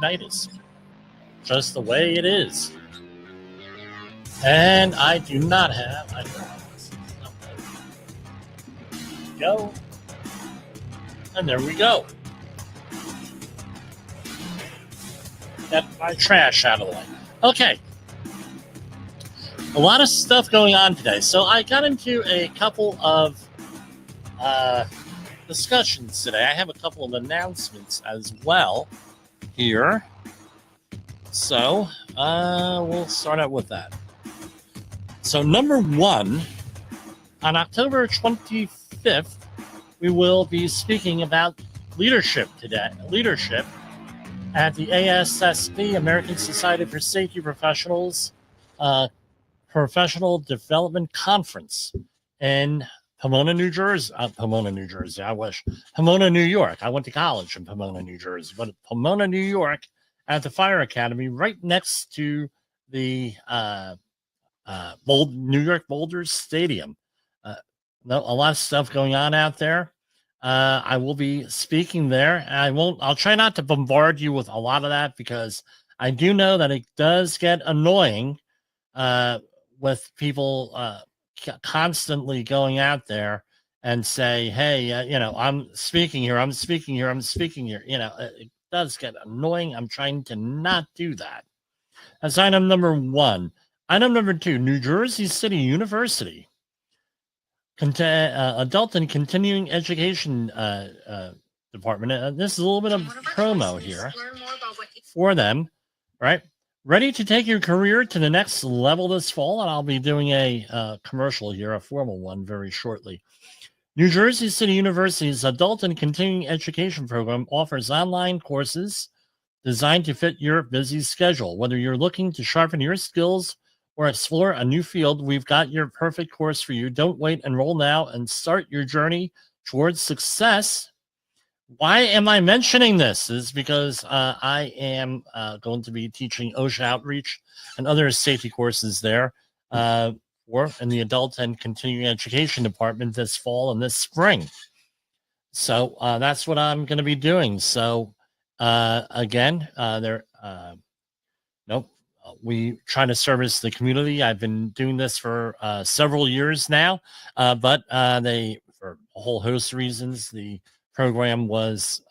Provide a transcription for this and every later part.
stomatitis. Just the way it is. And I do not have... Go. And there we go. Get my trash out of the way. Okay. A lot of stuff going on today. So I got into a couple of discussions today. I have a couple of announcements as well here. So we'll start out with that. So number one, on October 25th, we will be speaking about leadership today. Leadership at the ASSP, American Society for Safety Professionals, Professional Development Conference in Pomona, New Jersey. I wish. Pomona, New York. I went to college in Pomona, New Jersey, but Pomona, New York, at the Fire Academy, right next to the New York Boulders Stadium. A lot of stuff going on out there. I will be speaking there. I'll try not to bombard you with a lot of that because I do know that it does get annoying with people constantly going out there and say, hey, I'm speaking here. It does get annoying. I'm trying to not do that. That's item number one. Item number two, New Jersey City University. Adult and Continuing Education Department. This is a little bit of promo here for them, right? Ready to take your career to the next level this fall, and I'll be doing a commercial here, a formal one, very shortly. New Jersey City University's Adult and Continuing Education program offers online courses designed to fit your busy schedule. Whether you're looking to sharpen your skills or explore a new field, we've got your perfect course for you. Don't wait, enroll now and start your journey towards success. Why am I mentioning this? Is because I am going to be teaching OSHA outreach and other safety courses there in the Adult and Continuing Education Department this fall and this spring. So that's what I'm going to be doing. So we try to service the community. I've been doing this for several years now, but for a whole host of reasons, the program was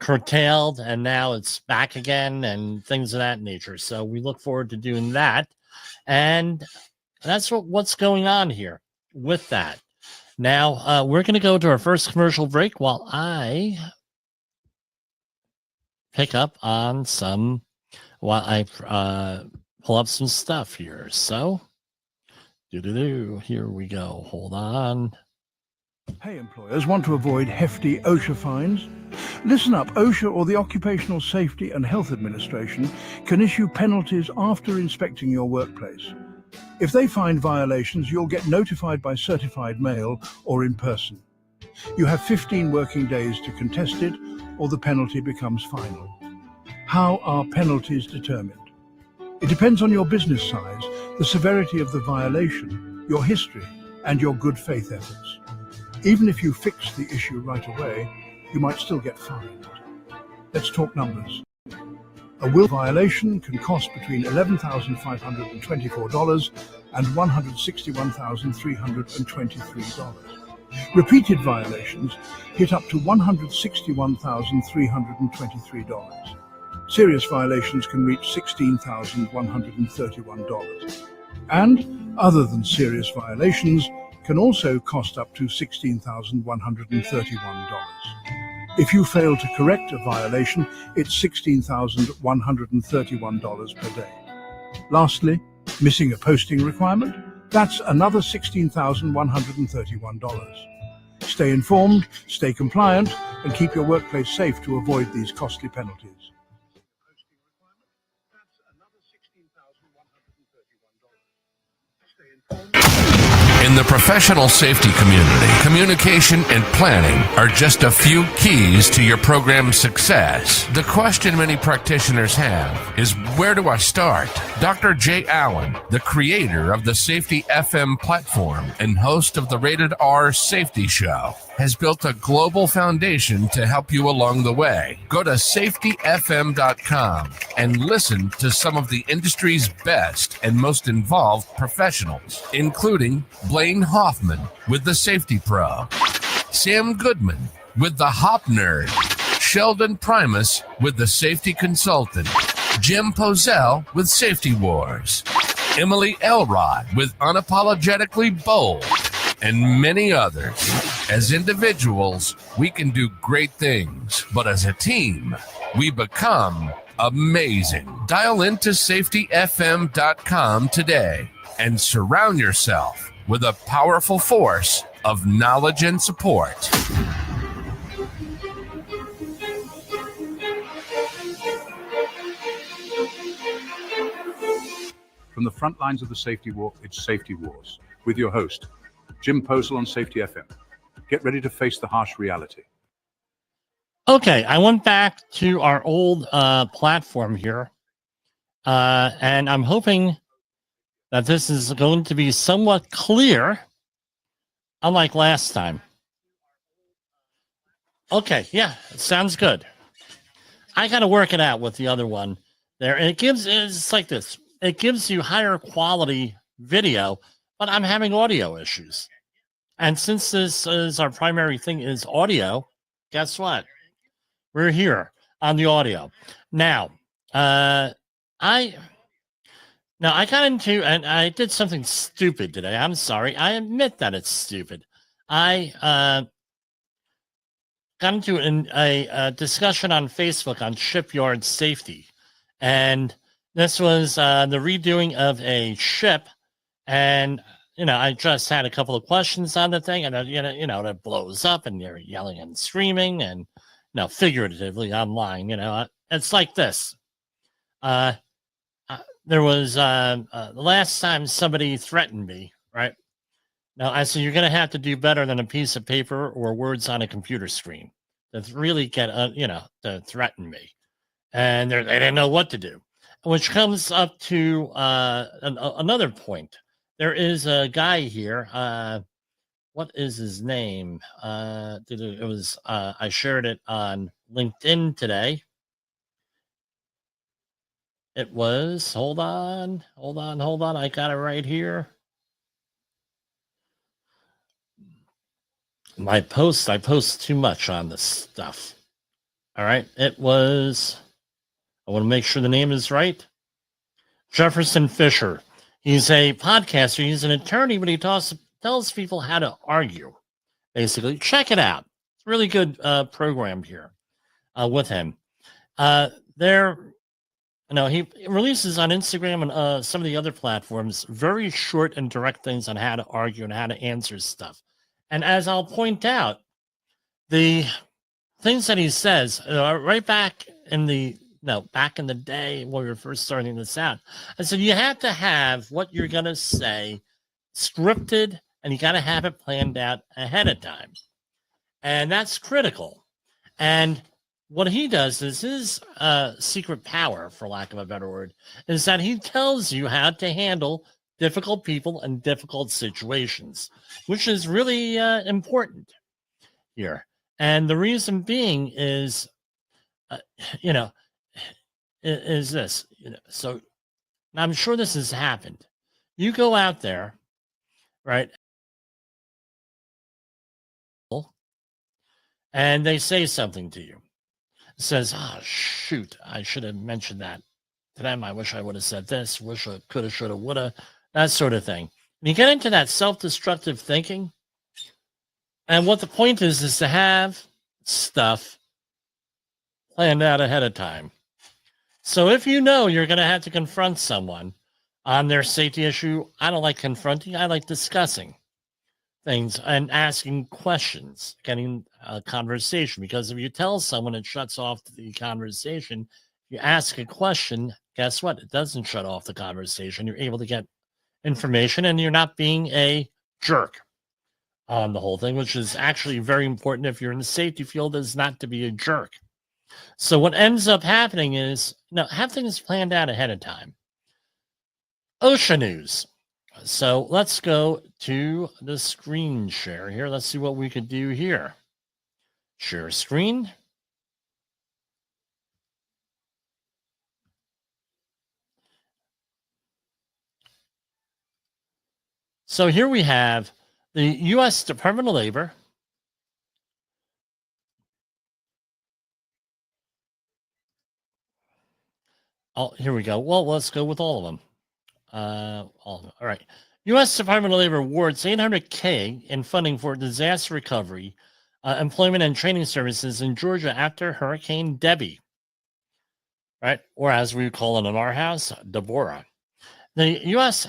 curtailed, and now it's back again and things of that nature. So we look forward to doing that. And that's what's going on here with that. Now, we're going to go to our first commercial break while I pick up on while I pull up some stuff here. So, here we go. Hold on. Hey, employers, want to avoid hefty OSHA fines? Listen up. OSHA, or the Occupational Safety and Health Administration, can issue penalties after inspecting your workplace. If they find violations, you'll get notified by certified mail or in person. You have 15 working days to contest it, or the penalty becomes final. How are penalties determined? It depends on your business size, the severity of the violation, your history, and your good faith efforts. Even if you fix the issue right away, you might still get fined. Let's talk numbers. A will violation can cost between $11,524 and $161,323. Repeated violations hit up to $161,323. Serious violations can reach $16,131. And, other than serious violations, can also cost up to $16,131. If you fail to correct a violation, it's $16,131 per day. Lastly, missing a posting requirement? That's another $16,131. Stay informed, stay compliant, and keep your workplace safe to avoid these costly penalties. In the professional safety community, communication and planning are just a few keys to your program's success. The question many practitioners have is, where do I start? Dr. Jay Allen, the creator of the Safety FM platform and host of the Rated R Safety Show, has built a global foundation to help you along the way. Go to safetyfm.com and listen to some of the industry's best and most involved professionals, including Blaine Hoffman with the Safety Pro, Sam Goodman with the Hop Nerd, Sheldon Primus with the Safety Consultant, Jim Poesl with Safety Wars, Emily Elrod with Unapologetically Bold, and many others. As individuals, we can do great things, but as a team, we become amazing. Dial into safetyfm.com today and surround yourself with a powerful force of knowledge and support. From the front lines of the safety war, it's Safety Wars, with your host, Jimpoesl on Safety FM. Get ready to face the harsh reality. Okay, I went back to our old platform here, and I'm hoping that this is going to be somewhat clear, unlike last time. Okay, yeah, sounds good. I got to work it out with the other one there, and it's like this. It gives you higher quality video, but I'm having audio issues. And since this is our primary thing is audio, guess what? We're here on the audio. Now, I got into, and I did something stupid today. I'm sorry. I admit that it's stupid. I got into a discussion on Facebook on shipyard safety. And this was the redoing of a ship. And I just had a couple of questions on the thing, and it blows up, and you're yelling and screaming, and figuratively online. It's like this. There was the last time somebody threatened me, right? Now I said, you're going to have to do better than a piece of paper or words on a computer screen to really get to threaten me, and they didn't know what to do, which comes up to another point. There is a guy here. What is his name? It was I shared it on LinkedIn today. It was, hold on. I got it right here. I post too much on this stuff. All right. It was, I want to make sure the name is right. Jefferson Fisher. He's a podcaster. He's an attorney, but he tells people how to argue, basically. Check it out. It's a really good program here with him. He releases on Instagram and some of the other platforms very short and direct things on how to argue and how to answer stuff. And as I'll point out, the things that he says right back in the day when we were first starting this out, I said, you have to have what you're going to say scripted, and you got to have it planned out ahead of time. And that's critical. And what he does is his secret power, for lack of a better word, is that he tells you how to handle difficult people and difficult situations, which is really important here. And the reason being is, is this, so I'm sure this has happened. You go out there, right? And they say something to you. It says, shoot, I should have mentioned that to them. I wish I would have said this, wish I could have, should have, would have, that sort of thing. And you get into that self-destructive thinking. And what the point is to have stuff planned out ahead of time. So if you know you're going to have to confront someone on their safety issue, I don't like confronting, I like discussing things and asking questions, getting a conversation. Because if you tell someone, it shuts off the conversation. You ask a question, guess what? It doesn't shut off the conversation. You're able to get information, and you're not being a jerk on the whole thing, which is actually very important if you're in the safety field, is not to be a jerk. So what ends up happening is, have things planned out ahead of time. OSHA news. So let's go to the screen share here. Let's see what we could do here. Share screen. So here we have the U.S. Department of Labor. Oh, here we go. Well, let's go with all of them. All right. U.S. Department of Labor awards $800K in funding for disaster recovery, employment and training services in Georgia after Hurricane Debbie, right? Or as we call it in our house, Deborah. The U.S.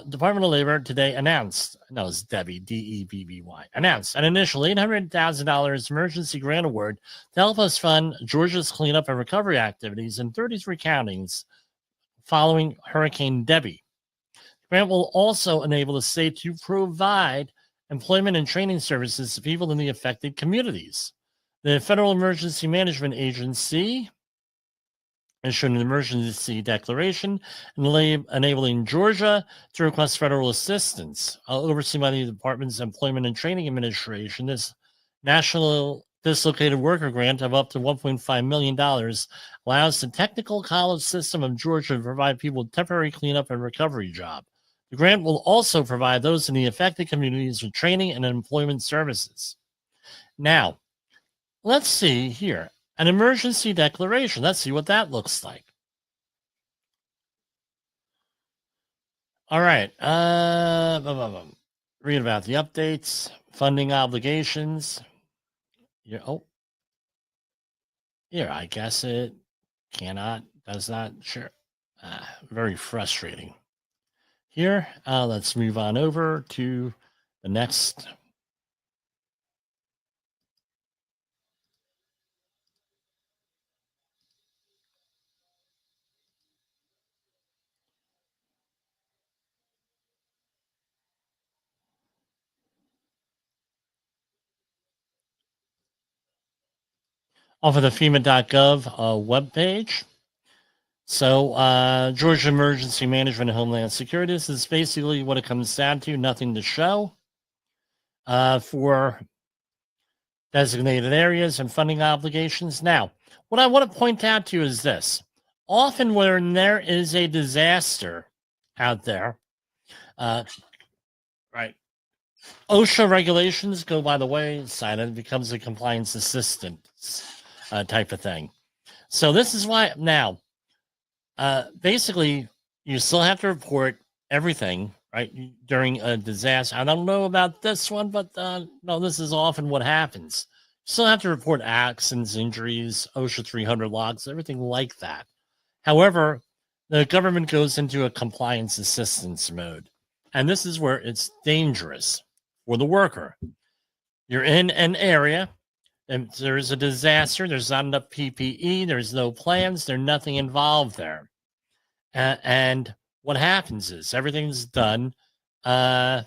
Department of Labor today announced, no, it's Debbie, D-E-B-B-Y, announced an initial $800,000 emergency grant award to help us fund Georgia's cleanup and recovery activities in 33 counties following Hurricane Debbie. The grant will also enable the state to provide employment and training services to people in the affected communities. The Federal Emergency Management Agency issued an emergency declaration enabling Georgia to request federal assistance. Overseen by the Department's Employment and Training Administration, this National Dislocated Worker Grant of up to $1.5 million allows the Technical College System of Georgia to provide people with temporary cleanup and recovery job. The grant will also provide those in the affected communities with training and employment services. Now, let's see here. An emergency declaration. Let's see what that looks like. All right. Read about the updates, funding obligations. Yeah. Oh, here, I guess it does not. Sure. Very frustrating. Here, let's move on over to the next. Off of the FEMA.gov webpage. So, Georgia Emergency Management and Homeland Security, this is basically what it comes down to, nothing to show for designated areas and funding obligations. Now, what I want to point out to you is this. Often when there is a disaster out there, right, OSHA regulations go by the wayside and it becomes a compliance assistant type of thing. So this is why now, basically, you still have to report everything, right, during a disaster. I don't know about this one, but no, this is often what happens. You still have to report accidents, injuries, OSHA 300 logs, everything like that. However, the government goes into a compliance assistance mode. And this is where it's dangerous for the worker. You're in an area, and there's a disaster, there's not enough PPE, there's no plans, there's nothing involved there. And what happens is everything's done half-assed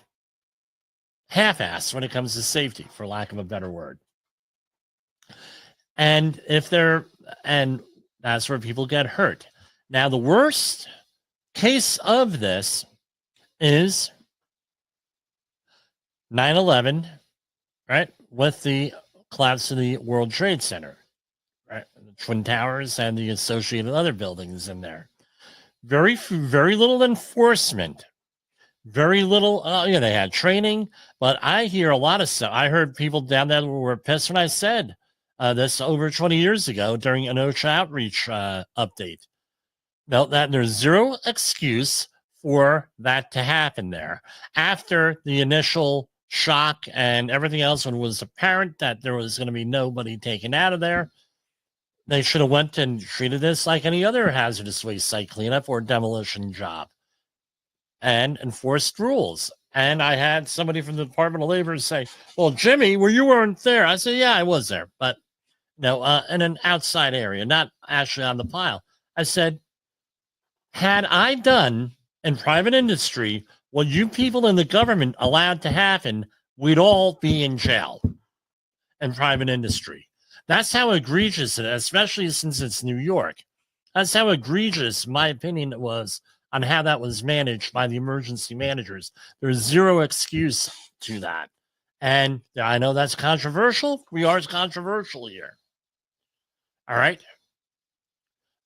when it comes to safety, for lack of a better word. And that's where people get hurt. Now, the worst case of this is 9/11, right, with the collapse of the World Trade Center, right, the Twin Towers and the associated other buildings in there. Very little enforcement, very little. They had training, but I hear a lot of stuff. I heard people down there were pissed when I said this over 20 years ago during an OSHA outreach update. Now that there's zero excuse for that to happen there after the initial shock and everything else, when it was apparent that there was going to be nobody taken out of there. They should have went and treated this like any other hazardous waste site cleanup or demolition job and enforced rules. And I had somebody from the Department of Labor say, well, Jimmy, you weren't there. I said, yeah, I was there, but no, in an outside area, not actually on the pile. I said, had I done in private industry what you people in the government allowed to happen, we'd all be in jail in private industry. That's how egregious it is, especially since it's New York. That's how egregious, my opinion, it was on how that was managed by the emergency managers. There's zero excuse to that. And I know that's controversial. We are controversial here. All right.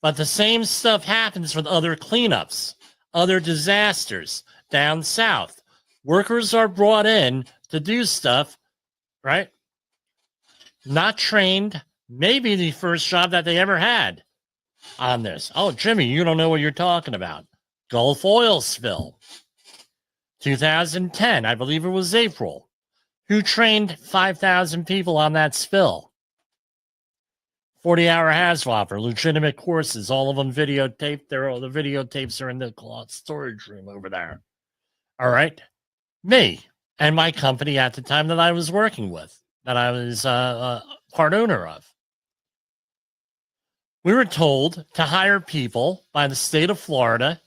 But the same stuff happens with other cleanups, other disasters down south. Workers are brought in to do stuff, right? Not trained, maybe the first job that they ever had on this. Oh, Jimmy, you don't know what you're talking about. Gulf oil spill. 2010, I believe it was April. Who trained 5,000 people on that spill? 40-hour HAZWOPer, legitimate courses, all of them videotaped. The videotapes are in the storage room over there. All right. Me and my company at the time that I was working with, that I was part owner of. We were told to hire people by the state of Florida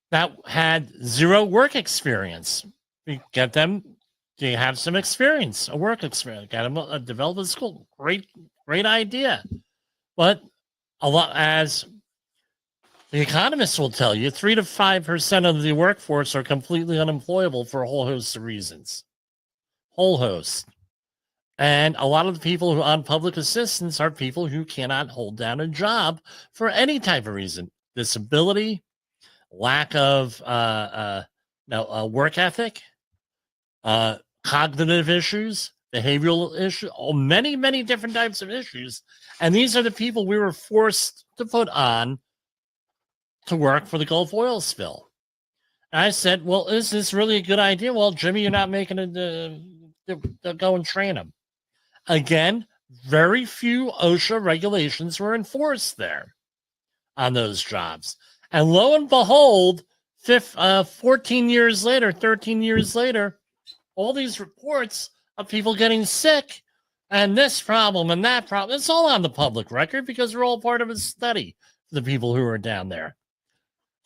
that had zero work experience. We get them to have some experience, a work experience, get them develop a school. Great idea. But a lot, as the economists will tell you, 3 to 5% of the workforce are completely unemployable for a whole host of reasons. Whole host. And a lot of the people who are on public assistance are people who cannot hold down a job for any type of reason. Disability, lack of work ethic, cognitive issues, behavioral issues, many, many different types of issues. And these are the people we were forced to put on to work for the Gulf oil spill. And I said, well, is this really a good idea? Well, Jimmy, you're not making it to go and train them. Again, very few OSHA regulations were enforced there on those jobs. And lo and behold, 14 years later, 13 years later, all these reports of people getting sick and this problem and that problem, it's all on the public record because we're all part of a study for the people who are down there.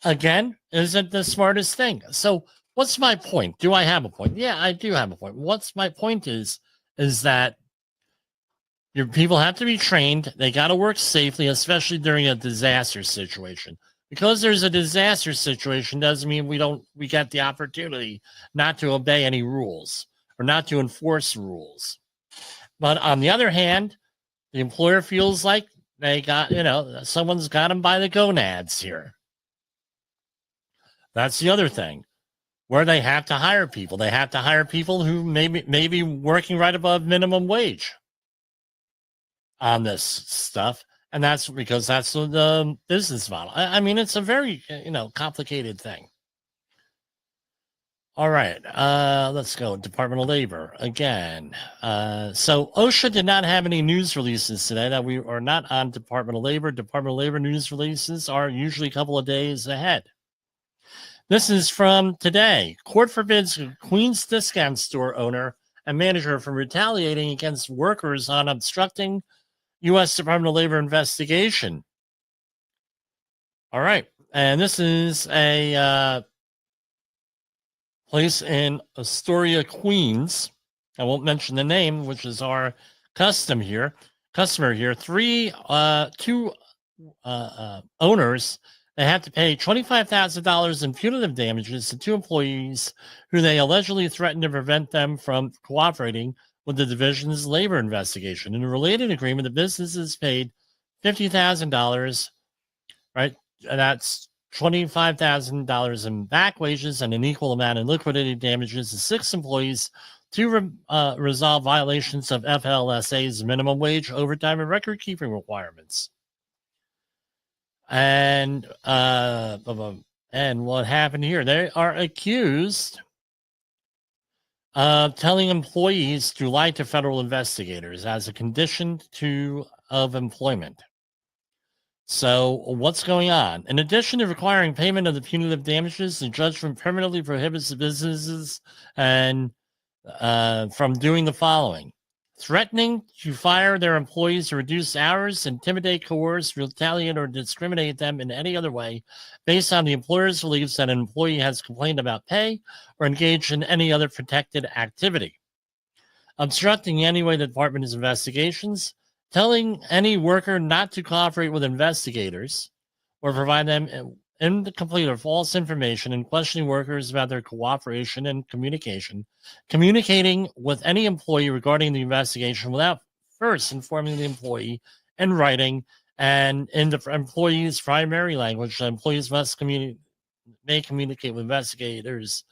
Again, isn't the smartest thing. So what's my point? Do I have a point? Yeah, I do have a point. What's my point is that your people have to be trained. They got to work safely, especially during a disaster situation. Because there's a disaster situation doesn't mean we get the opportunity not to obey any rules or not to enforce rules. But on the other hand, the employer feels like they got, someone's got them by the gonads here. That's the other thing, where they have to hire people. They have to hire people who may be working right above minimum wage on this stuff. And that's because that's the business model. I mean, it's a very, complicated thing. All right, let's go. Department of Labor again. So OSHA did not have any news releases today. That we are not on Department of Labor. Department of Labor news releases are usually a couple of days ahead. This is from today. Court forbids Queens discount store owner and manager from retaliating against workers on obstructing U.S. Department of Labor investigation. All right. And this is a place in Astoria, Queens. I won't mention the name, which is our customer here. Two owners, they have to pay $25,000 in punitive damages to two employees who they allegedly threatened to prevent them from cooperating with the division's labor investigation. In a related agreement, the businesses paid $50,000, right? And that's $25,000 in back wages and an equal amount in liquidated damages to six employees to resolve violations of FLSA's minimum wage, overtime, and record-keeping requirements. And what happened here? They are accused of telling employees to lie to federal investigators as a condition of employment. So what's going on? In addition to requiring payment of the punitive damages, the judgment permanently prohibits the businesses and from doing the following: threatening to fire their employees or reduce hours, intimidate, coerce, retaliate, or discriminate them in any other way based on the employer's beliefs that an employee has complained about pay or engaged in any other protected activity. Obstructing in any way the department's investigations, telling any worker not to cooperate with investigators or provide them incomplete or false information and questioning workers about their cooperation and communication, communicating with any employee regarding the investigation without first informing the employee in writing and in the employee's primary language. The employees may communicate with investigators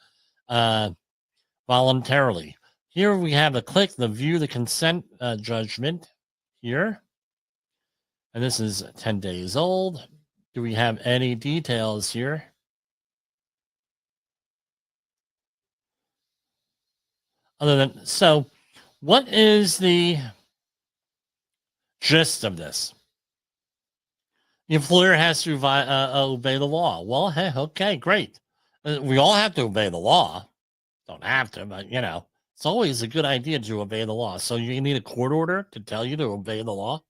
voluntarily. Here we have a click the view the consent judgment here. And this is 10 days old. Do we have any details here? So what is the gist of this? The employer has to obey the law. Well, hey, okay, great. We all have to obey the law. Don't have to, but it's always a good idea to obey the law. So you need a court order to tell you to obey the law.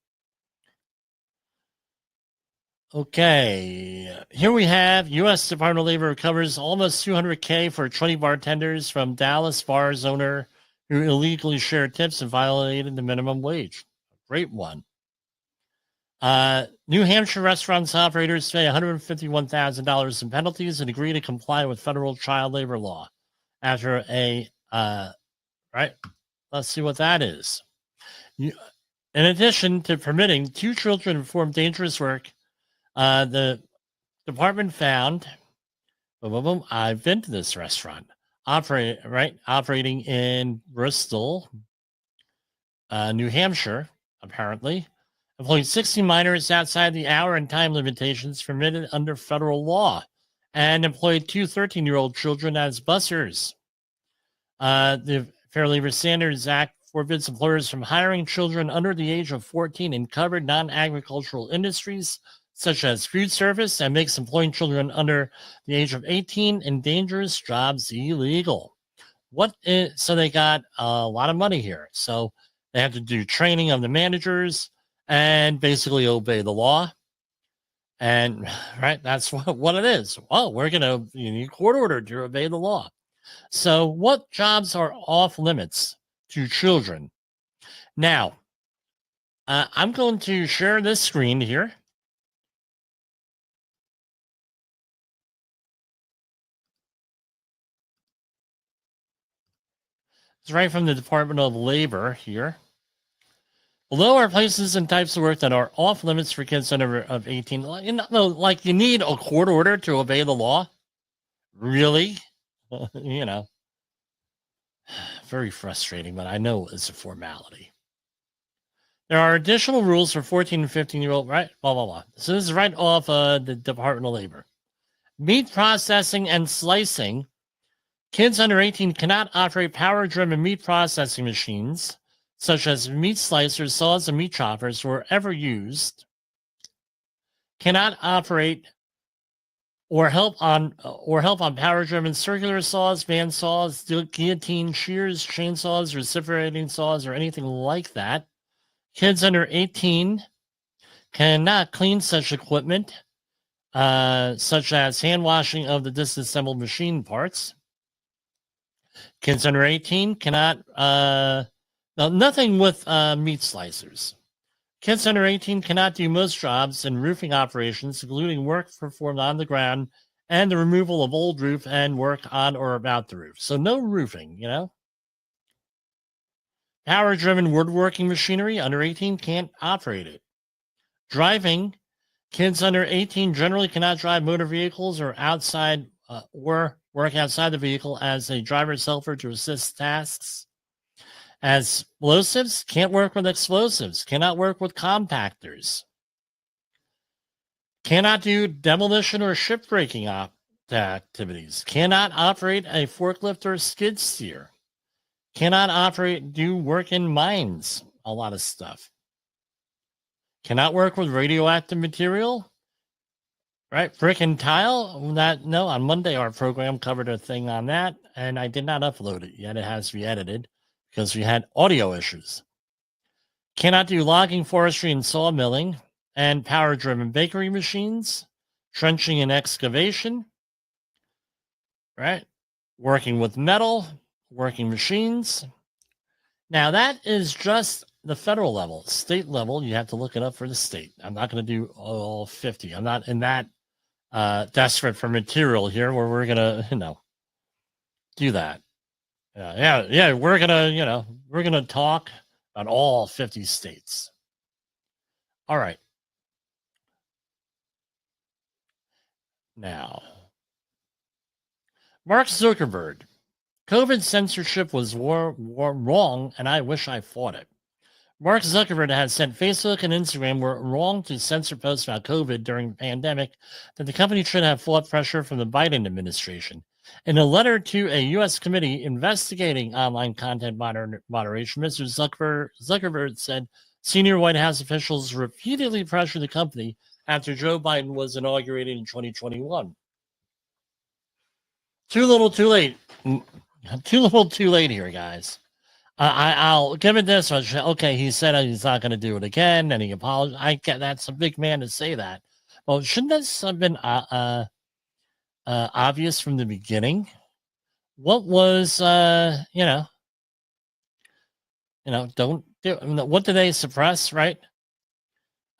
Okay, here we have U.S. Department of Labor recovers almost $200K for 20 bartenders from Dallas bars owner who illegally shared tips and violated the minimum wage. Great one. New Hampshire restaurants operators pay $151,000 in penalties and agree to comply with federal child labor law after right. Let's see what that is. In addition to permitting 2 children to perform dangerous work, the department found, I've been to this restaurant, operating in Bristol, New Hampshire, apparently, employing 60 minors outside the hour and time limitations permitted under federal law, and employed 2 13-year-old children as bussers. The Fair Labor Standards Act forbids employers from hiring children under the age of 14 in covered non-agricultural industries, such as food service, and makes employing children under the age of 18 in dangerous jobs illegal. So they got a lot of money here. So they have to do training of the managers and basically obey the law. And that's what it is. Well, you need a court order to obey the law. So what jobs are off limits to children? Now, I'm going to share this screen here. It's right from the Department of Labor here. Below are places and types of work that are off limits for kids under 18. Like you need a court order to obey the law? Really? Very frustrating, but I know it's a formality. There are additional rules for 14 and 15-year-old, right? Blah, blah, blah. So this is right off the Department of Labor. Meat processing and slicing. Kids under 18 cannot operate power-driven meat processing machines, such as meat slicers, saws, and meat choppers, wherever used. Cannot operate or help on power-driven circular saws, band saws, guillotine shears, chainsaws, reciprocating saws, or anything like that. Kids under 18 cannot clean such equipment, such as hand washing of the disassembled machine parts. Kids under 18 cannot, nothing with meat slicers. Kids under 18 cannot do most jobs in roofing operations, including work performed on the ground and the removal of old roof and work on or about the roof. So no roofing, Power-driven woodworking machinery, under 18 can't operate it. Driving, kids under 18 generally cannot drive motor vehicles or work outside the vehicle as a driver's helper to assist tasks. As explosives, can't work with explosives, cannot work with compactors. Cannot do demolition or shipbreaking activities. Cannot operate a forklift or skid steer. Cannot do work in mines, a lot of stuff. Cannot work with radioactive material, right? Brick and tile, no, on Monday our program covered a thing on that, and I did not upload it yet. It has to be edited because we had audio issues. Cannot do logging, forestry, and sawmilling, and power-driven bakery machines, trenching and excavation, right? Working with metal, working machines. Now that is just the federal level. State level, you have to look it up for the state. I'm not going to do all 50. I'm not in that desperate for material here where we're going to, do that. Yeah. We're going to talk about all 50 states. All right. Now, Mark Zuckerberg. COVID censorship was wrong, and I wish I fought it. Mark Zuckerberg has said Facebook and Instagram were wrong to censor posts about COVID during the pandemic, that the company should have fought pressure from the Biden administration. In a letter to a U.S. committee investigating online content moderation, Mr. Zuckerberg said senior White House officials repeatedly pressured the company after Joe Biden was inaugurated in 2021. Too little, too late. Too little, too late here, guys. I'll give it this much. Okay, he said he's not going to do it again, and he apologized. I get that's a big man to say that. Well, shouldn't this have been obvious from the beginning? What was don't do. I mean, what did they suppress? Right?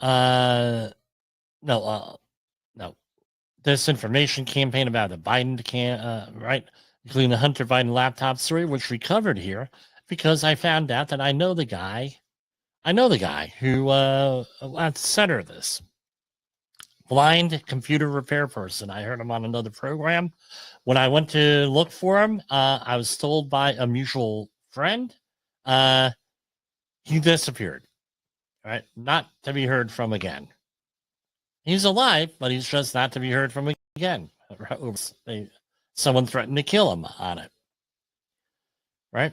No. Disinformation campaign about the Biden right, including the Hunter Biden laptop story, which we covered here. Because I found out that I know the guy who at the center of this. Blind computer repair person. I heard him on another program. When I went to look for him, I was told by a mutual friend he disappeared. Right? Not to be heard from again. He's alive, but he's just not to be heard from again. Someone threatened to kill him on it. Right?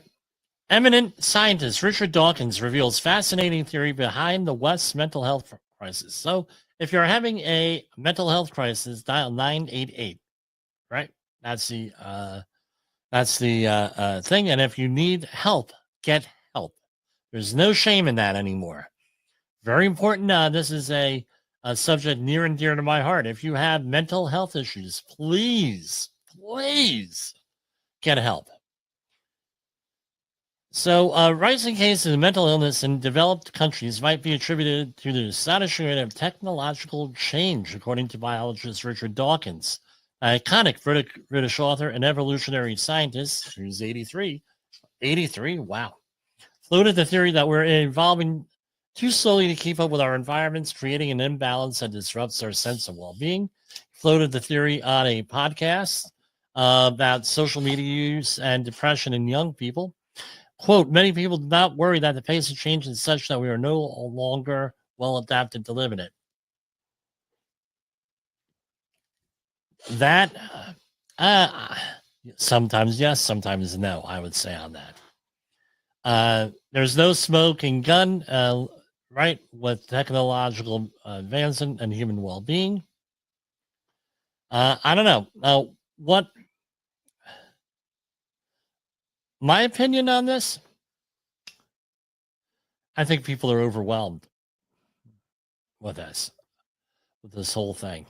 Eminent scientist Richard Dawkins reveals fascinating theory behind the West's mental health crisis. So if you're having a mental health crisis, dial 988, right? That's the thing. And if you need help, get help. There's no shame in that anymore. Very important. This is a subject near and dear to my heart. If you have mental health issues, please get help. So, rising cases of mental illness in developed countries might be attributed to the astonishing rate of technological change, according to biologist Richard Dawkins, an iconic British author and evolutionary scientist who's 83. 83, wow. Floated the theory that we're evolving too slowly to keep up with our environments, creating an imbalance that disrupts our sense of well-being. Floated the theory on a podcast about social media use and depression in young people. Quote, many people do not worry that the pace of change is such that we are no longer well adapted to live in it. That, sometimes yes, sometimes no, I would say on that. There's no smoke and gun, right, with technological advancement and human well-being. I don't know. What my opinion on this, I think people are overwhelmed with this whole thing.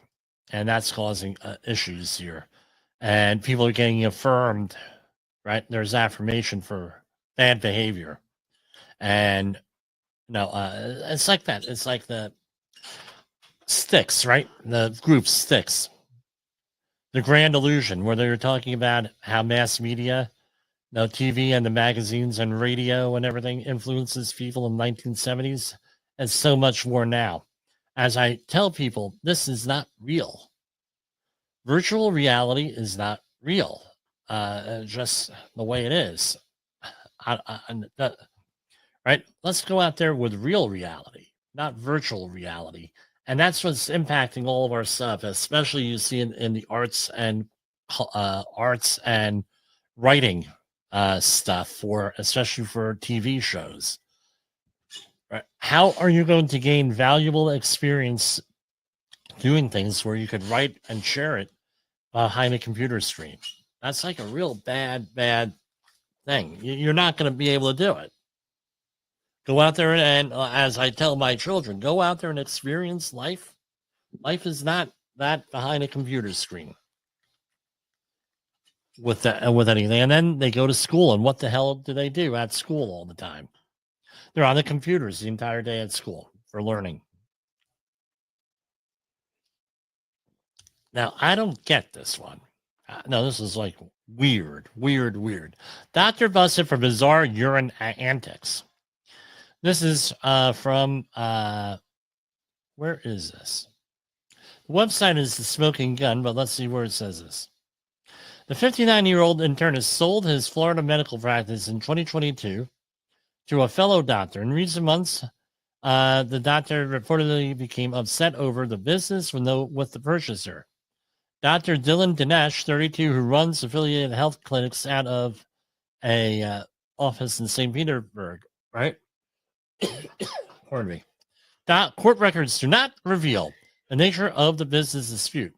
And that's causing issues here. And people are getting affirmed, right? There's affirmation for bad behavior. And, it's like that. It's like the Sticks, right? The group Sticks. The Grand Illusion, where they were talking about how mass media, TV and the magazines and radio and everything influences people in the 1970s, and so much more now. As I tell people, this is not real. Virtual reality is not real. Just the way it is. Right? Let's go out there with real reality, not virtual reality. And that's what's impacting all of our stuff, especially you see in the arts and writing stuff, especially for TV shows. Right? How are you going to gain valuable experience doing things where you could write and share it behind a computer screen? That's like a real bad thing. You're not going to be able to do it. Go out there and as I tell my children, go out there and experience life. Life is not that behind a computer screen with anything. And then they go to school, and what the hell do they do at school all the time? They're on the computers the entire day at school for learning. Now, I don't get this one. No, this is like weird. Doctor busted for bizarre urine antics. This is from, where is this? The website is The Smoking Gun, but let's see where it says this. The 59-year-old internist sold his Florida medical practice in 2022 to a fellow doctor. In recent months, the doctor reportedly became upset over the business with the purchaser. Dr. Dylan Dinesh, 32, who runs affiliated health clinics out of a office in St. Petersburg, right? Pardon me. Court records do not reveal the nature of the business dispute.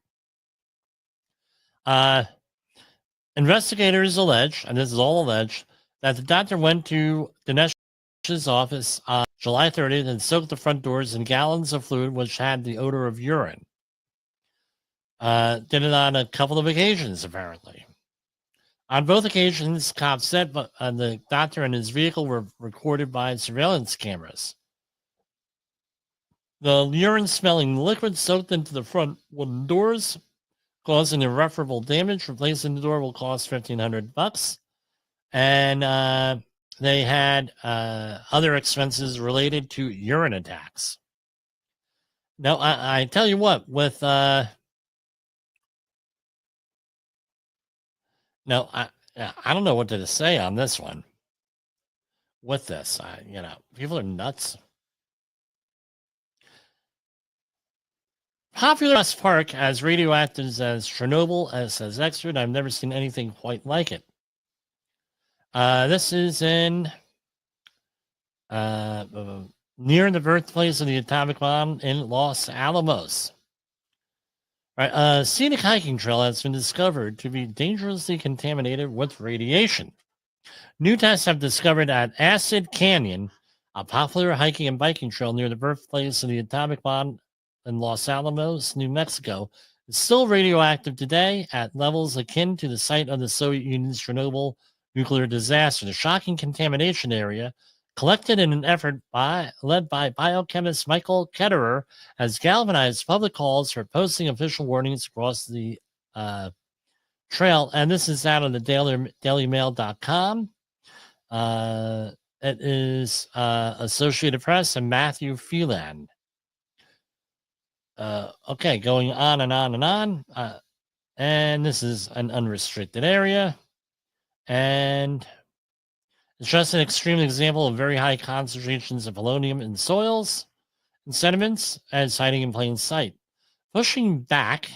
Investigators allege, and this is all alleged, that the doctor went to Dinesh's office on July 30th and soaked the front doors in gallons of fluid which had the odor of urine. Did it on a couple of occasions, apparently. On both occasions, cops said the doctor and his vehicle were recorded by surveillance cameras. The urine-smelling liquid soaked into the front wooden doors, causing irreparable damage. Replacing the door will cost $1,500. And they had other expenses related to urine attacks. Now, I tell you what, with... No, I don't know what to say on this one. With this, people are nuts. Popular West Park as radioactive as Chernobyl, says expert. I've never seen anything quite like it. This is in near the birthplace of the atomic bomb in Los Alamos. Right, a scenic hiking trail has been discovered to be dangerously contaminated with radiation. New tests have discovered that Acid Canyon, a popular hiking and biking trail near the birthplace of the atomic bomb in Los Alamos, New Mexico, is still radioactive today at levels akin to the site of the Soviet Union's Chernobyl nuclear disaster. The shocking contamination area, collected in an effort led by biochemist Michael Ketterer, has galvanized public calls for posting official warnings across the trail. And this is out on the dailymail.com. It is Associated Press and Matthew Phelan. Okay, going on and on and on. And this is an unrestricted area. And it's just an extreme example of very high concentrations of polonium in soils and sediments as hiding in plain sight. Pushing back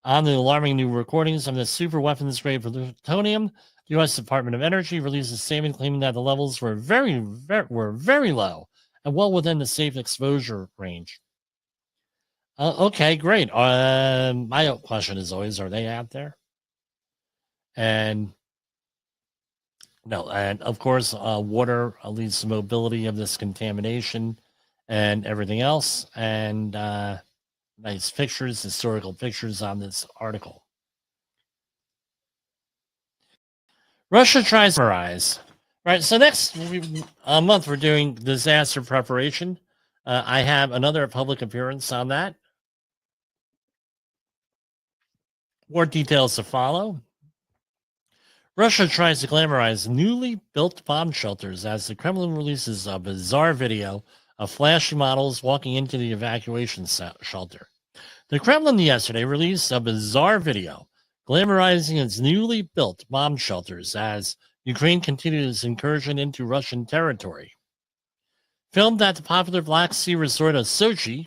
on the alarming new recordings of the super weapons grade plutonium, the U.S. Department of Energy released a statement claiming that the levels were very low and well within the safe exposure range. Okay, great. My question is always, are they out there? And no, and of course, water leads to mobility of this contamination and everything else. And nice pictures, historical pictures on this article. Russia tries to summarize. Right, so next month we're doing disaster preparation. I have another public appearance on that. More details to follow. Russia tries to glamorize newly built bomb shelters as the Kremlin releases a bizarre video of flashy models walking into the evacuation shelter. The Kremlin yesterday released a bizarre video glamorizing its newly built bomb shelters as Ukraine continued its incursion into Russian territory. Filmed at the popular Black Sea resort of Sochi,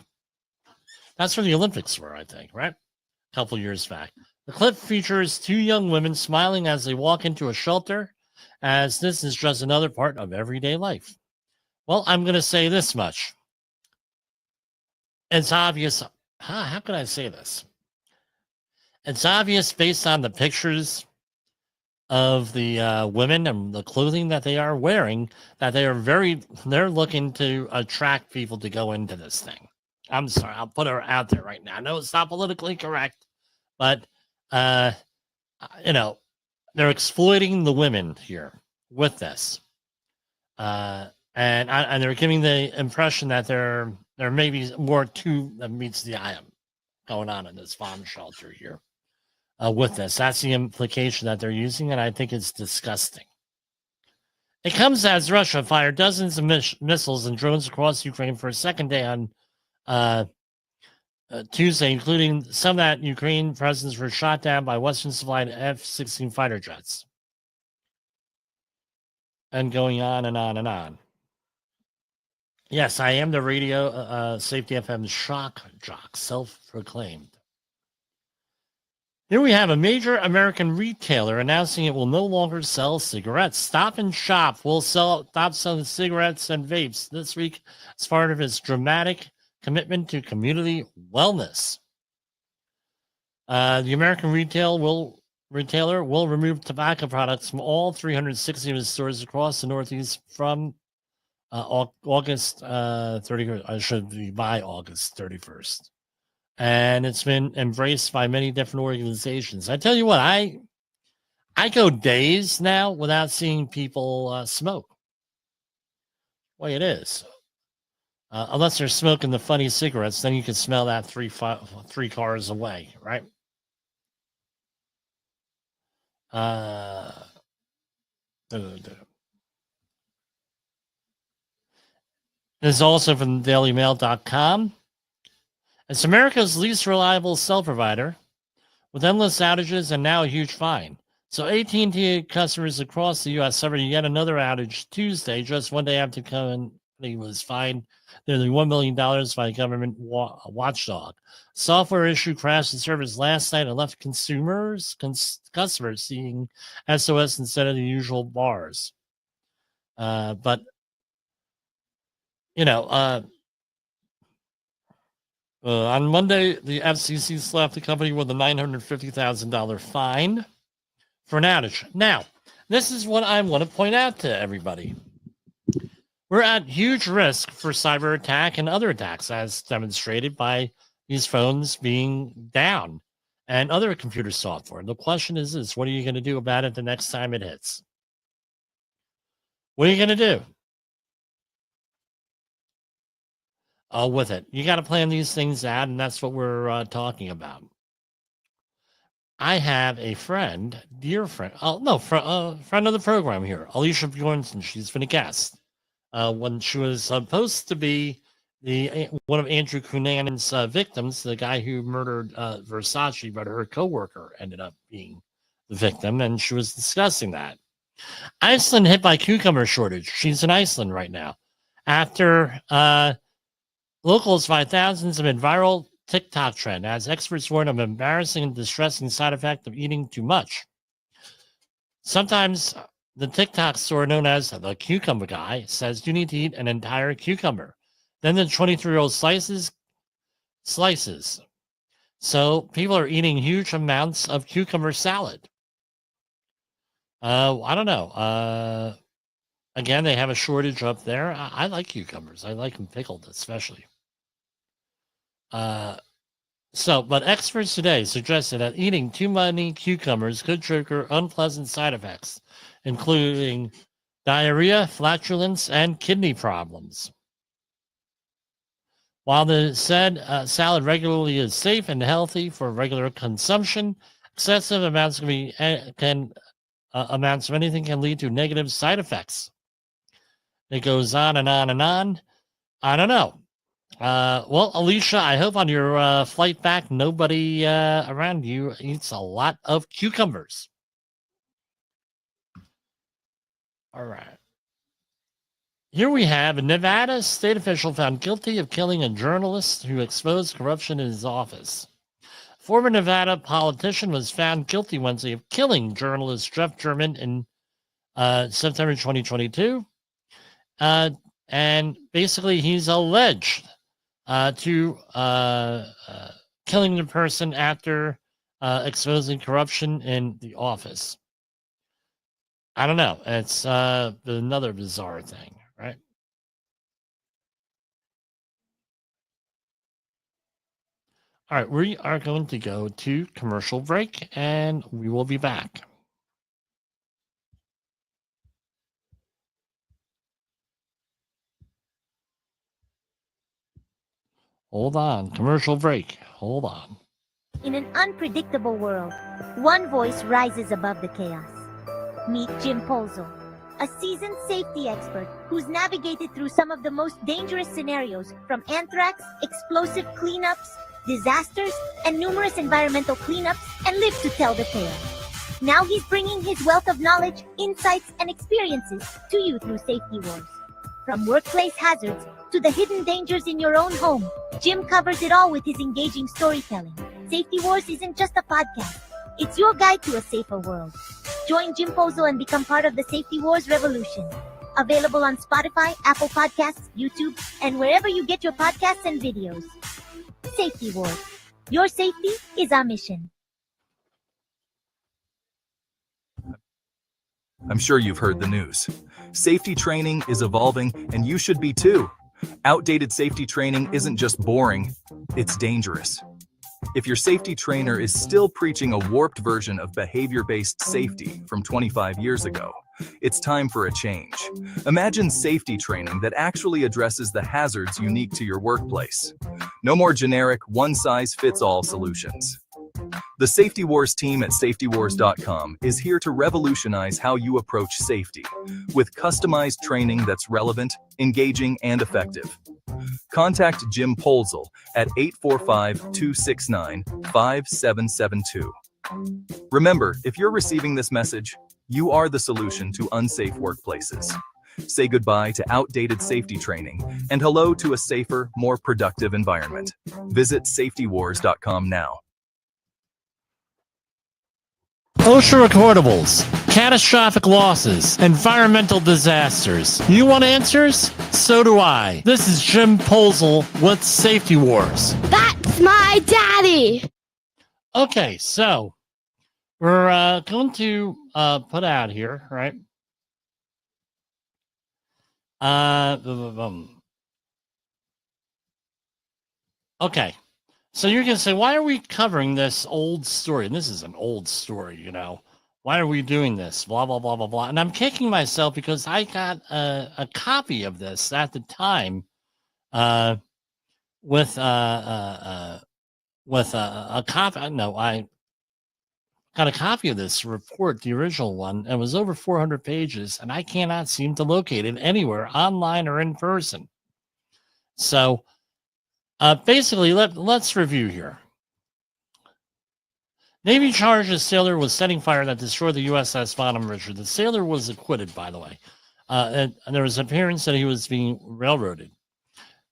that's where the Olympics were, I think, right? A couple years back. The clip features two young women smiling as they walk into a shelter, as this is just another part of everyday life. Well, I'm going to say this much. It's obvious. How can I say this? It's obvious based on the pictures of the women and the clothing that they are wearing that they're looking to attract people to go into this thing. I'm sorry, I'll put her out there right now. I know it's not politically correct, but they're exploiting the women here with this, and they're giving the impression that there may be more to that meets the eye. going on in this bomb shelter here with this. That's the implication that they're using, and I think it's disgusting. It comes as Russia fired dozens of missiles and drones across Ukraine for a second day on Tuesday, including some that Ukraine presence were shot down by Western supplied F-16 fighter jets. And going on and on and on. Yes, I am the radio Safety FM shock jock, self-proclaimed. Here we have a major American retailer announcing it will no longer sell cigarettes. Stop and Shop will stop selling cigarettes and vapes this week as part of its dramatic commitment to community wellness. The American retailer will remove tobacco products from all 360 of its stores across the Northeast from August 31st. I should be by August 31st. And it's been embraced by many different organizations. I tell you what, I go days now without seeing people smoke. Way it is. Unless they're smoking the funny cigarettes, then you can smell that three cars away, right? This is also from dailymail.com. It's America's least reliable cell provider with endless outages and now a huge fine. So AT&T customers across the U.S. suffered yet another outage Tuesday, just one day after the company was fined nearly $1 million by a government watchdog. Software issue crashed the service last night and left customers seeing SOS instead of the usual bars. But, you know, on Monday, the FCC slapped the company with a $950,000 fine for an outage. Now, this is what I want to point out to everybody. We're at huge risk for cyber attack and other attacks, as demonstrated by these phones being down and other computer software. The question is this: what are you going to do about it the next time it hits? What are you going to do with it? You got to plan these things out, and that's what we're talking about. I have a friend, dear friend, friend of the program here, Alicia Bjornson. She's been a guest when she was supposed to be one of Andrew Cunanan's victims, the guy who murdered Versace, but her coworker ended up being the victim, and she was discussing that. Iceland hit by cucumber shortage. She's in Iceland right now. After locals find thousands of a viral TikTok trend, as experts warn of embarrassing and distressing side effect of eating too much. Sometimes the TikTok store known as the Cucumber Guy says you need to eat an entire cucumber. Then the 23-year-old slices. So people are eating huge amounts of cucumber salad. I don't know. Again, they have a shortage up there. I like cucumbers. I like them pickled, especially. But experts today suggested that eating too many cucumbers could trigger unpleasant side effects, including diarrhea, flatulence, and kidney problems. While the said salad regularly is safe and healthy for regular consumption, excessive amounts amounts of anything can lead to negative side effects. It goes on and on and on. I don't know. Well, Alicia, I hope on your flight back, nobody around you eats a lot of cucumbers. All right. Here we have a Nevada state official found guilty of killing a journalist who exposed corruption in his office. Former Nevada politician was found guilty Wednesday of killing journalist Jeff German in September 2022. And basically, he's alleged to killing the person after exposing corruption in the office. I don't know. It's another bizarre thing, right? All right, we are going to go to commercial break, and we will be back. Hold on, commercial break. Hold on. In an unpredictable world, one voice rises above the chaos. Meet Jimpoesl, a seasoned safety expert who's navigated through some of the most dangerous scenarios, from anthrax, explosive cleanups, disasters, and numerous environmental cleanups, and lived to tell the tale. Now he's bringing his wealth of knowledge, insights, and experiences to you through Safety Wars. From workplace hazards to the hidden dangers in your own home, Jim covers it all with his engaging storytelling. Safety Wars isn't just a podcast. It's your guide to a safer world. Join Jimpoesl and become part of the Safety Wars revolution. Available on Spotify, Apple Podcasts, YouTube, and wherever you get your podcasts and videos. Safety Wars. Your safety is our mission. I'm sure you've heard the news. Safety training is evolving, and you should be too. Outdated safety training isn't just boring, it's dangerous. If your safety trainer is still preaching a warped version of behavior-based safety from 25 years ago, it's time for a change. Imagine safety training that actually addresses the hazards unique to your workplace. No more generic, one-size-fits-all solutions. The Safety Wars team at safetywars.com is here to revolutionize how you approach safety, with customized training that's relevant, engaging, and effective. Contact Jimpoesl at 845-269-5772. Remember, if you're receiving this message, you are the solution to unsafe workplaces. Say goodbye to outdated safety training and hello to a safer, more productive environment. Visit safetywars.com now. OSHA recordables, catastrophic losses, environmental disasters. You want answers? So do I. This is Jimpoesl with Safety Wars. That's my daddy. Okay, so we're going to put out here, right? Okay. So you're going to say, why are we covering this old story? And this is an old story, you know. Why are we doing this? Blah, blah, blah, blah, blah. And I'm kicking myself because I got a copy of this at the time with a copy. No, I got a copy of this report, the original one. And it was over 400 pages, and I cannot seem to locate it anywhere, online or in person. So basically, let's review here. Navy charged a sailor with setting fire that destroyed the USS Bonham Richard. The sailor was acquitted, by the way. And there was appearance that he was being railroaded.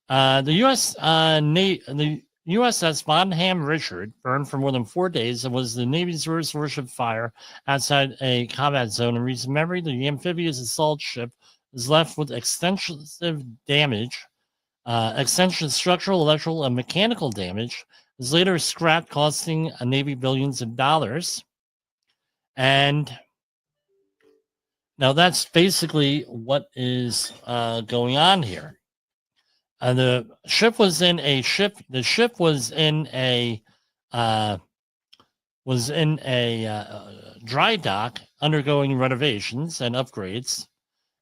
The USS Bonham Richard burned for more than 4 days and was the Navy's worst warship fire outside a combat zone. In recent memory, the amphibious assault ship was left with extensive damage. Extensive structural, electrical, and mechanical damage was later scrapped, costing a Navy billions of dollars. And now that's basically what is going on here. The ship was in a ship. The ship was in a dry dock, undergoing renovations and upgrades,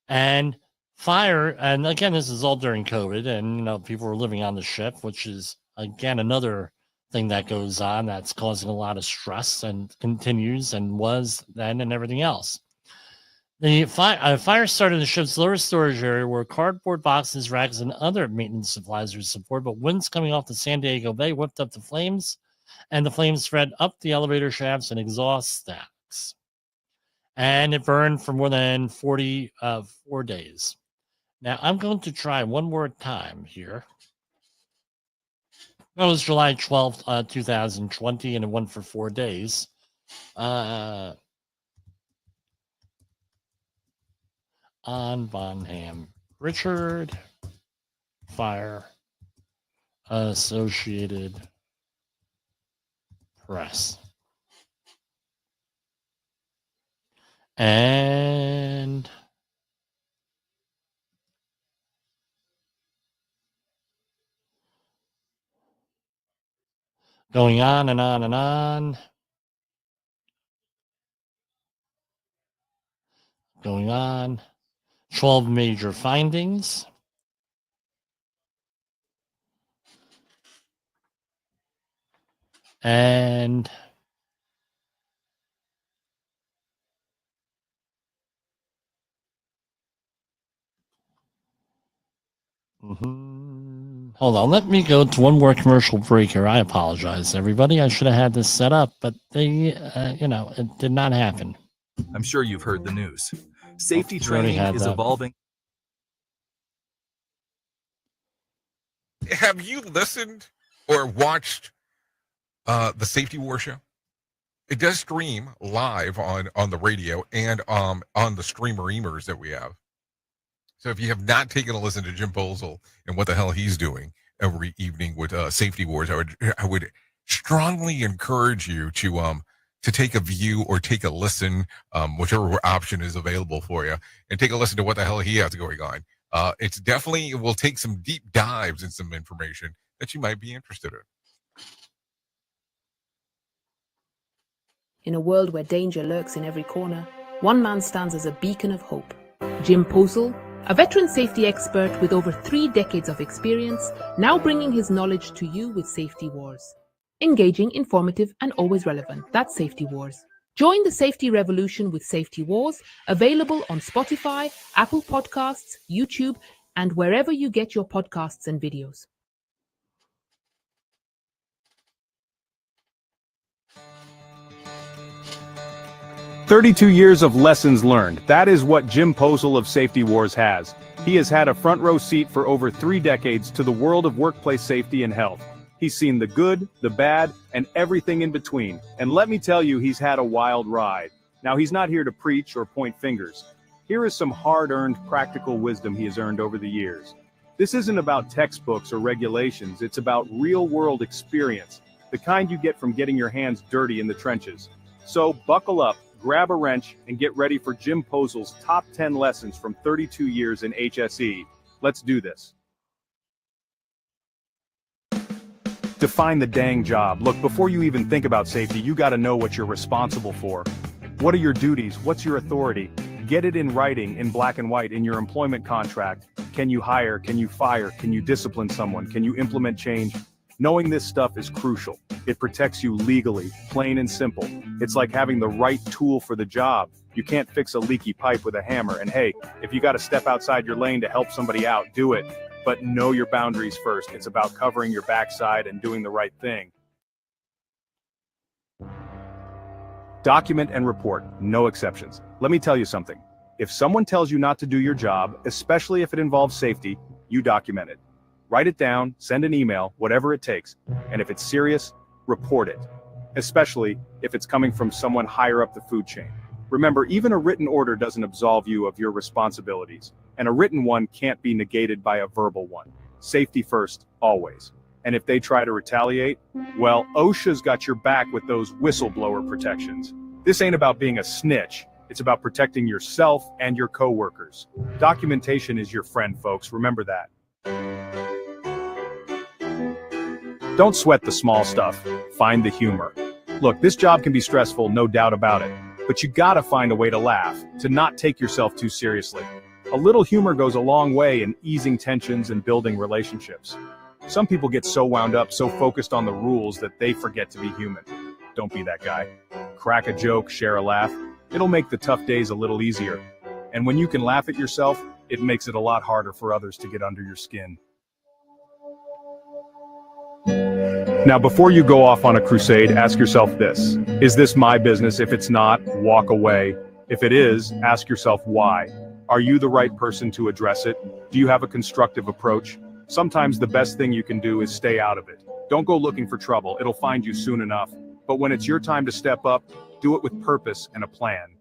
and fire. And again, this is all during COVID, and you know, people were living on the ship, which is again another thing that goes on that's causing a lot of stress and continues and was then and everything else. The fire started in the ship's lower storage area where cardboard boxes, racks, and other maintenance supplies were supported, but winds coming off the San Diego Bay whipped up the flames, and the flames spread up the elevator shafts and exhaust stacks. And it burned for more than 4 days. Now, I'm going to try one more time here. That was July 12th, 2020, and it went for 4 days. On Bonham Richard, fire, Associated Press. And going on and on and on. Going on. 12 major findings. And hold on, let me go to one more commercial break here. I apologize, everybody. I should have had this set up, but it did not happen. I'm sure you've heard the news. Safety We already training had is that. evolving. Have you listened or watched the Safety War show? It does stream live on the radio and on the streamer-emers that we have. So if you have not taken a listen to Jim Poesl and what the hell he's doing every evening with Safety Wars, I would strongly encourage you to take a view or take a listen, whichever option is available for you, and take a listen to what the hell he has going on. It will take some deep dives and some information that you might be interested in. In a world where danger lurks in every corner, one man stands as a beacon of hope. Jim Poesl, a veteran safety expert with over 3 decades of experience, now bringing his knowledge to you with Safety Wars. Engaging, informative, and always relevant. That's Safety Wars. Join the safety revolution with Safety Wars, available on Spotify, Apple Podcasts, YouTube, and wherever you get your podcasts and videos. "32 years of lessons learned. That is what Jim Poesl of Safety Wars has. He has had a front row seat for over 3 decades to the world of workplace safety and health. He's seen the good, the bad, and everything in between. And let me tell you, he's had a wild ride. Now, he's not here to preach or point fingers. Here is some hard-earned practical wisdom he has earned over the years. This isn't about textbooks or regulations. It's about real-world experience, the kind you get from getting your hands dirty in the trenches. So buckle up, grab a wrench, and get ready for Jim Poesl's top 10 lessons from 32 years in HSE. Let's do this. Define the dang job. Look, before you even think about safety, you got to know what you're responsible for. What are your duties? What's your authority? Get it in writing, in black and white, in your employment contract. Can you hire? Can you fire? Can you discipline someone? Can you implement change? Knowing this stuff is crucial. It protects you legally, plain and simple. It's like having the right tool for the job. You can't fix a leaky pipe with a hammer. And hey, if you got to step outside your lane to help somebody out, do it. But know your boundaries first. It's about covering your backside and doing the right thing. Document and report, no exceptions. Let me tell you something. If someone tells you not to do your job, especially if it involves safety, you document it. Write it down, send an email, whatever it takes. And if it's serious, report it. Especially if it's coming from someone higher up the food chain. Remember, even a written order doesn't absolve you of your responsibilities. And a written one can't be negated by a verbal one. Safety first, always. And if they try to retaliate, well, OSHA's got your back with those whistleblower protections. This ain't about being a snitch. It's about protecting yourself and your coworkers. Documentation is your friend, folks. Remember that. Don't sweat the small stuff. Find the humor. Look, this job can be stressful, no doubt about it. But you gotta find a way to laugh, to not take yourself too seriously. A little humor goes a long way in easing tensions and building relationships. Some people get so wound up, so focused on the rules that they forget to be human. Don't be that guy. Crack a joke, share a laugh. It'll make the tough days a little easier. And when you can laugh at yourself, it makes it a lot harder for others to get under your skin. Now, before you go off on a crusade, ask yourself this. Is this my business? If it's not, walk away. If it is, ask yourself why. Are you the right person to address it? Do you have a constructive approach? Sometimes the best thing you can do is stay out of it. Don't go looking for trouble. It'll find you soon enough. But when it's your time to step up, do it with purpose and a plan.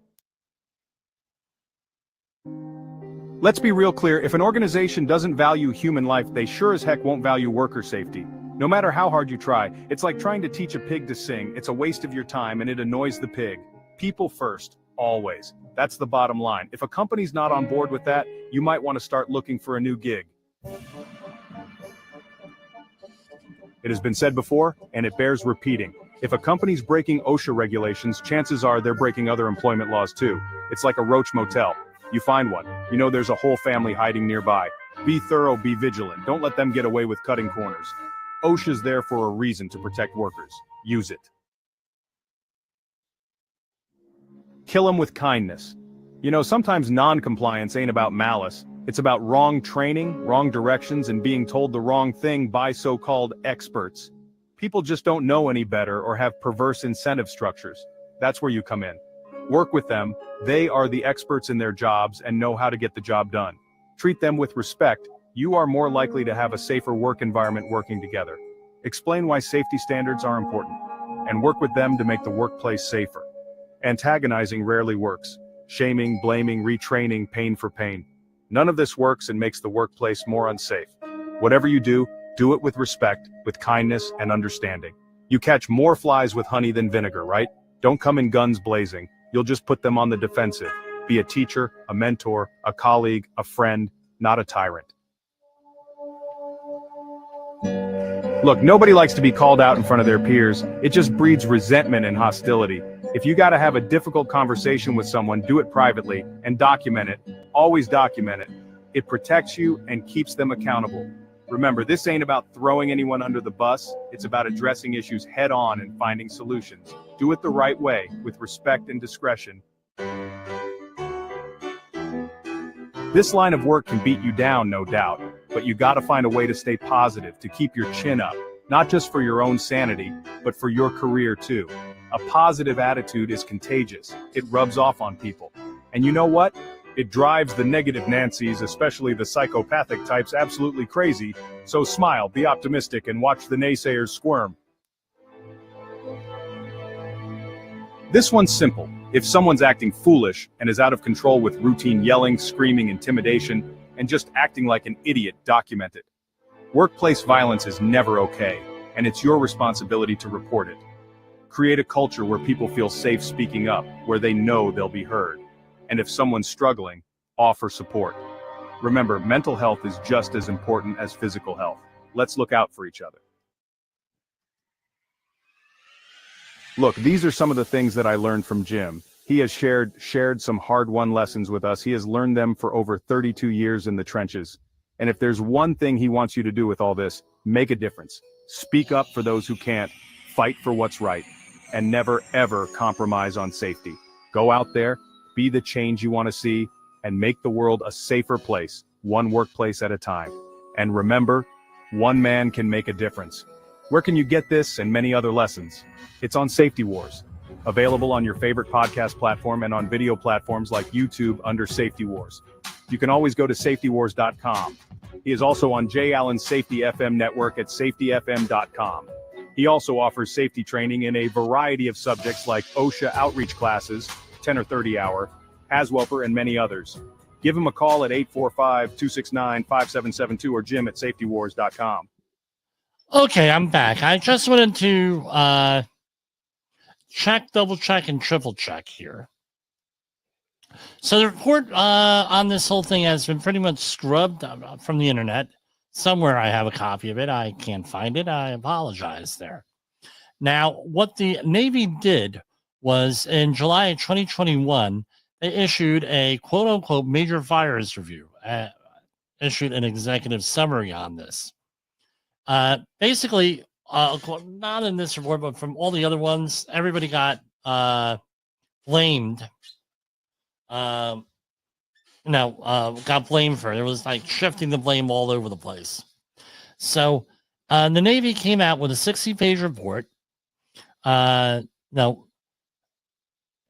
Let's be real clear. If an organization doesn't value human life, they sure as heck won't value worker safety. No matter how hard you try, it's like trying to teach a pig to sing. It's a waste of your time and it annoys the pig. People first, always. That's the bottom line. If a company's not on board with that, you might want to start looking for a new gig. It has been said before, and it bears repeating. If a company's breaking OSHA regulations, chances are they're breaking other employment laws too. It's like a roach motel. You find one, you know there's a whole family hiding nearby. Be thorough, be vigilant. Don't let them get away with cutting corners. OSHA's there for a reason, to protect workers. use it. Kill them with kindness. You know, sometimes non-compliance ain't about malice. It's about wrong training, wrong directions, and being told the wrong thing by so-called experts. People just don't know any better or have perverse incentive structures. That's where you come in. Work with them. They are the experts in their jobs and know how to get the job done. Treat them with respect. You are more likely to have a safer work environment working together. Explain why safety standards are important, and work with them to make the workplace safer. Antagonizing rarely works. Shaming, blaming, retraining, pain for pain. None of this works and makes the workplace more unsafe. Whatever you do it with respect, with kindness and understanding. You catch more flies with honey than vinegar, right? Don't come in guns blazing. You'll just put them on the defensive. Be a teacher, a mentor, a colleague, a friend, not a tyrant. Look, nobody likes to be called out in front of their peers. It just breeds resentment and hostility. If you gotta have a difficult conversation with someone, do it privately and document it. Always document it. It protects you and keeps them accountable. Remember, this ain't about throwing anyone under the bus. It's about addressing issues head on and finding solutions. Do it the right way, with respect and discretion. This line of work can beat you down, no doubt, but you gotta find a way to stay positive, to keep your chin up, not just for your own sanity, but for your career too. A positive attitude is contagious. It rubs off on people. And you know what? It drives the negative Nancys, especially the psychopathic types, absolutely crazy. So smile, be optimistic, and watch the naysayers squirm. This one's simple. If someone's acting foolish and is out of control with routine yelling, screaming, intimidation, and just acting like an idiot, document it. Workplace violence is never okay, and it's your responsibility to report it. Create a culture where people feel safe speaking up, where they know they'll be heard. And if someone's struggling, offer support. Remember, mental health is just as important as physical health. Let's look out for each other. Look, these are some of the things that I learned from Jim. He has shared some hard-won lessons with us. He has learned them for over 32 years in the trenches. And if there's one thing he wants you to do with all this, make a difference. Speak up for those who can't, fight for what's right, and never ever compromise on safety. Go out there, be the change you want to see, and make the world a safer place, one workplace at a time. And remember, one man can make a difference. Where can you get this and many other lessons? It's on Safety Wars, available on your favorite podcast platform and on video platforms like YouTube under Safety Wars. You can always go to safetywars.com. He is also on J. Allen's Safety FM network at safetyfm.com. He also offers safety training in a variety of subjects like OSHA outreach classes, 10 or 30 hour, ASWELPER, and many others. Give him a call at 845-269-5772 or Jim at safetywars.com. Okay, I'm back. I just wanted to check, double check, and triple check here. So the report on this whole thing has been pretty much scrubbed from the internet. Somewhere I have a copy of it. I can't find it. I apologize there. Now, what the Navy did was in July of 2021, they issued a quote-unquote major fires review, issued an executive summary on this. Basically, not in this report, but from all the other ones, everybody got blamed. Got blamed for it. It was like shifting the blame all over the place. So the Navy came out with a 60-page report. And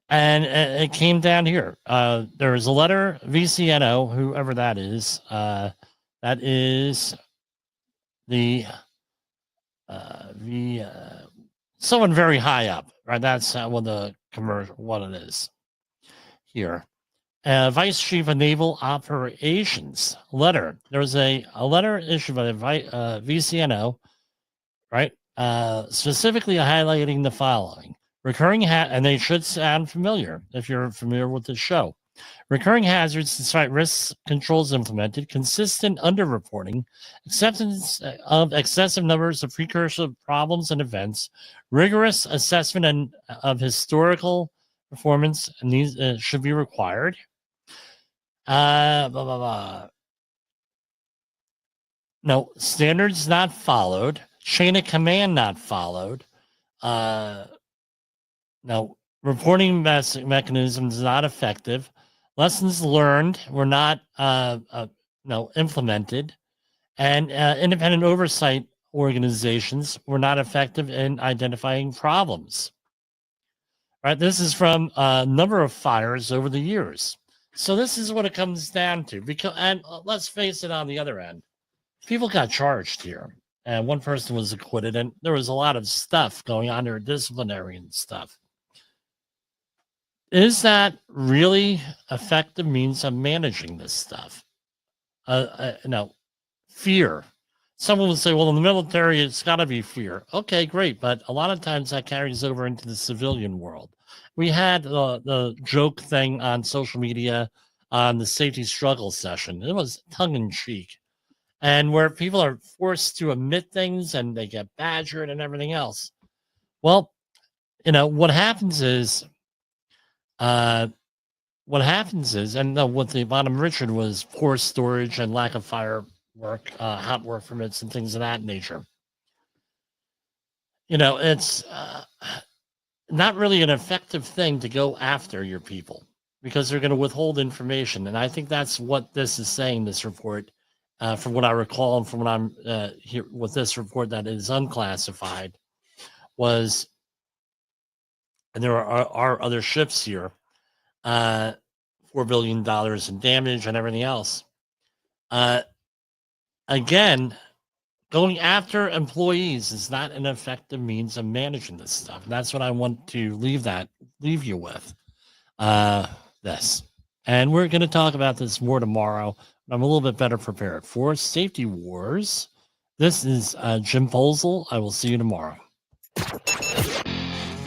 it came down here. There was a letter, VCNO, whoever that is. That is the someone very high up, right? That's what the commercial, what it is here. Vice Chief of Naval Operations letter. There was a letter issued by the VCNO, right? Specifically highlighting the following. Recurring and they should sound familiar if you're familiar with the show. Recurring hazards despite risk controls implemented, consistent underreporting, acceptance of excessive numbers of precursor problems and events, rigorous assessment of historical performance, and these should be required. No, standards not followed, chain of command not followed, Now, reporting mechanisms not effective. Lessons learned were not implemented, and independent oversight organizations were not effective in identifying problems. Right, this is from a number of fires over the years. So this is what it comes down to. And let's face it, on the other end, people got charged here, and one person was acquitted, and there was a lot of stuff going on there, disciplinary and stuff. Is that really effective means of managing this stuff? Fear. Someone will say, well, in the military, it's got to be fear. Okay, great. But a lot of times that carries over into the civilian world. We had the joke thing on social media on the safety struggle session. It was tongue in cheek. And where people are forced to admit things and they get badgered and everything else. Well, what happens is, and what the bottom Richard was poor storage and lack of fire work, hot work permits and things of that nature. It's not really an effective thing to go after your people because they're going to withhold information. And I think that's what this is saying, this report, from what I recall and from what I'm here with this report that is unclassified was, and there are other ships here, $4 billion in damage and everything else. Again, going after employees is not an effective means of managing this stuff. And that's what I want to leave you with. This. And we're going to talk about this more tomorrow. I'm a little bit better prepared for Safety Wars. This is Jim Poesl. I will see you tomorrow.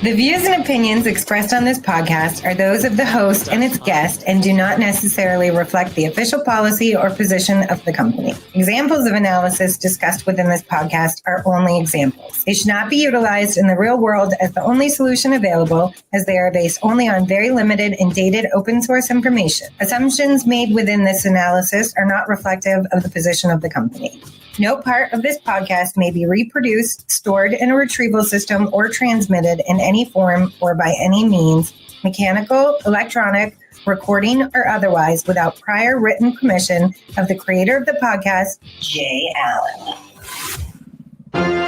The views and opinions expressed on this podcast are those of the host and its guest and do not necessarily reflect the official policy or position of the company. Examples of analysis discussed within this podcast are only examples. They should not be utilized in the real world as the only solution available, as they are based only on very limited and dated open source information. Assumptions made within this analysis are not reflective of the position of the company. No part of this podcast may be reproduced, stored in a retrieval system, or transmitted in any form or by any means, mechanical, electronic, recording, or otherwise, without prior written permission of the creator of the podcast, Jay Allen.